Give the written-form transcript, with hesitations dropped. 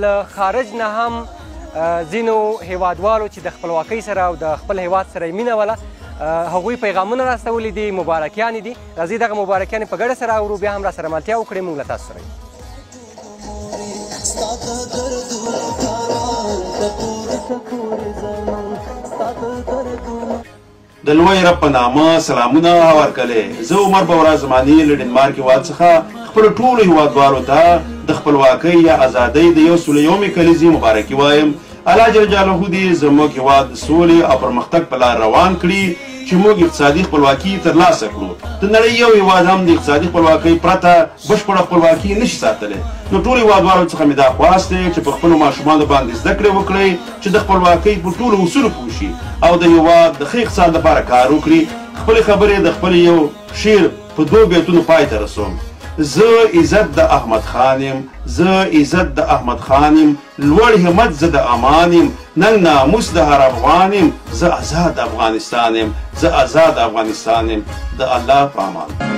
له خارج نه هم ځینو هیوادوالو چې د خپلواکۍ سره او د خپل هیواد سره یې مینه وله هغوی پیغامونه راستولي دي، مبارکیانې دي. راځئ دغه مبارکیانې په ګډه سره اورو، بیا هم راسره ملتیا وکړئ، موږ له تاسو سره یو. د لوی رب په نامه سلامونه ورکړئ. زه عمر بورا زماني له ډنمارک هېواد څخه خپلو ټولو هېوادوالو ته د خپلواکۍ یا ازادۍ د 101 کلیزې مبارکي وایم. الله جل جلاله دې زموږ هېواد د سولې او پرمختګ په لار روان کړي چې موږ اقتصادي خپلواکي ترلاسه کړو. د نړۍ یو هېواد هم د اقتصادي خپلواکۍ پرته بشپړه خپلواکي نشي ساتلی. نو ټولو هېوادوالو څخه مې دا خواست دی چې په خپلو ماشومانو باندې زده کړې وکړئ چې د خپلواکۍ په ټولو اصولو پوه شي او د هېواد د ښه اقتصاد لپاره کار وکړي. خپلې خبرې د خپل یو شعر په 2 بیتونو پای ته رسوم. زه عزت د احمد خان یم، زه عزت د احمد خان یم، لوړ همت زه د امان یم، ننګ ناموس د هر افغان یم، زه آزاد افغانستان یم، زه آزاد افغانستان یم. د الله په امان.